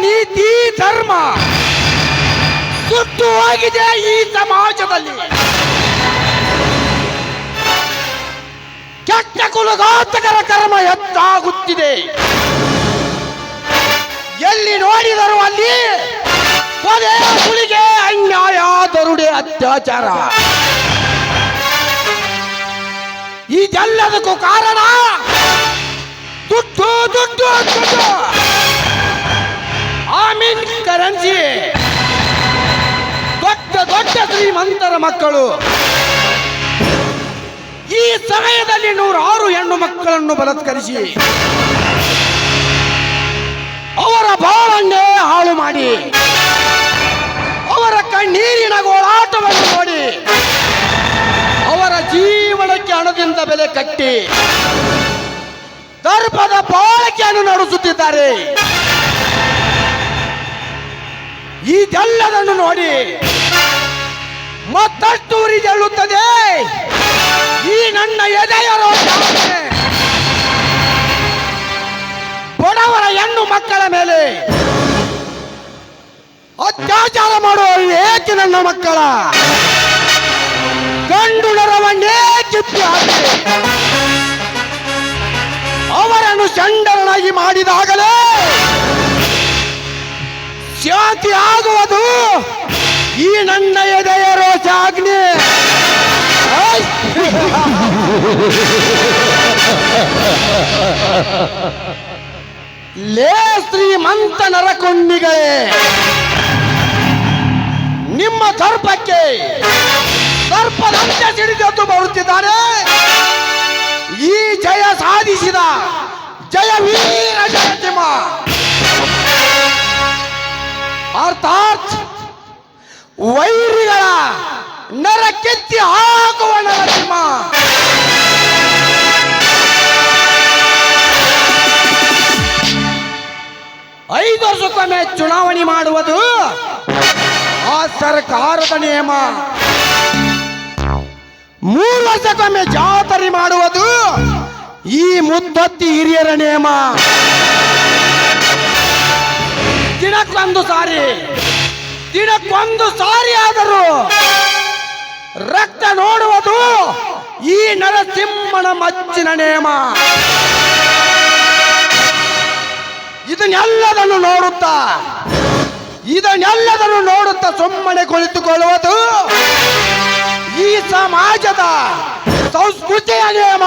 ನೀತಿ ಧರ್ಮ ಸುಟ್ಟು ಹೋಗಿದೆ ಈ ಸಮಾಜದಲ್ಲಿ. ಕೆಟ್ಟ ಕುಲಘಾತಕರ ಕರ್ಮ ಹೆಚ್ಚಾಗುತ್ತಿದೆ. ಎಲ್ಲಿ ನೋಡಿದರು ಅಲ್ಲಿ ಕೊಲೆ, ಸುಲಿಗೆ, ಅನ್ಯಾಯ, ದರೋಡೆ, ಅತ್ಯಾಚಾರ. ಇದೆಲ್ಲದಕ್ಕೂ ಕಾರಣ ದುಡ್ಡು ದುಡ್ಡು ದುಡ್ಡು. ಆಮೀನ್ ಕರೆನ್ಸಿ. ದೊಡ್ಡ ದೊಡ್ಡ ಶ್ರೀಮಂತರ ಮಕ್ಕಳು ಈ ಸಮಯದಲ್ಲಿ 106 ಹೆಣ್ಣು ಮಕ್ಕಳನ್ನು ಬಲಾತ್ಕರಿಸಿ ಅವರ ಬಾಳನ್ನೇ ಹಾಳು ಮಾಡಿ ಅವರ ಕಣ್ಣೀರಿನ ಗೋಳಾಟವನ್ನು ನೋಡಿ ಅವರ ಜೀವನಕ್ಕೆ ಹಣದಿಂದ ಬೆಲೆ ಕಟ್ಟಿ ದರ್ಪದ ಬಾಳಿಕೆಯನ್ನು ನಡೆಸುತ್ತಿದ್ದಾರೆ. ಇದೆಲ್ಲದನ್ನು ನೋಡಿ ಮತ್ತಷ್ಟು ಉರಿದೆಳ್ಳುತ್ತದೆ ಈ ನನ್ನ ಎದೆಯ ರೋಷ. ಬಡವರ ಹೆಣ್ಣು ಮಕ್ಕಳ ಮೇಲೆ ಅತ್ಯಾಚಾರ ಮಾಡುವ ಏಕೆ ನನ್ನ ಮಕ್ಕಳ ಗಂಡು ನರವನ್ನೇ ಕಿತ್ತಿ ಹಾಕಿ ಅವರನ್ನು ಚಂಡರನಾಗಿ ಮಾಡಿದಾಗಲೇ ಶಾಂತಿ ಆಗುವುದು ಈ ನನ್ನ ಎದೆಯ ರೋಷ ಅಗ್ನಿ. ಲೇ ಶ್ರೀಮಂತ ನರಕೊಂಡಿಗಳೇ, ನಿಮ್ಮ ಸರ್ಪಕ್ಕೆ ಸರ್ಪದಂತೆ ಸಿಡಿದದ್ದು ಬರುತ್ತಿದ್ದಾರೆ. ಈ ಜಯ ಸಾಧಿಸಿದ ಜಯವೀರ ಜಯಸಿಂಹ ಅರ್ಥಾತ್ ವೈರಿಗಳ ನರ ಕೆತ್ತಿ ಹಾಕುವ ನರಸಿಂಹ. ಐದು ವರ್ಷಕ್ಕೊಮ್ಮೆ ಚುನಾವಣೆ ಮಾಡುವುದು ಆ ಸರ್ಕಾರದ ನಿಯಮ. 3 ವರ್ಷಕ್ಕೊಮ್ಮೆ ಜಾತ್ರೆ ಮಾಡುವುದು ಈ ಮುದ್ದತ್ತಿ ಹಿರಿಯರ ನಿಯಮ. ದಿನಕ್ಕೊಂದು ಸಾರಿ ಆದರೂ ರಕ್ತ ನೋಡುವುದು ಈ ನರಸಿಂಹನ ಮಚ್ಚಿನ ನೇಮ. ಇದನ್ನೆಲ್ಲದನ್ನು ನೋಡುತ್ತಾ ಸುಮ್ಮನೆ ಕುಳಿತುಕೊಳ್ಳುವುದು ಈ ಸಮಾಜದ ಸಂಸ್ಕೃತಿಯ ನಿಯಮ.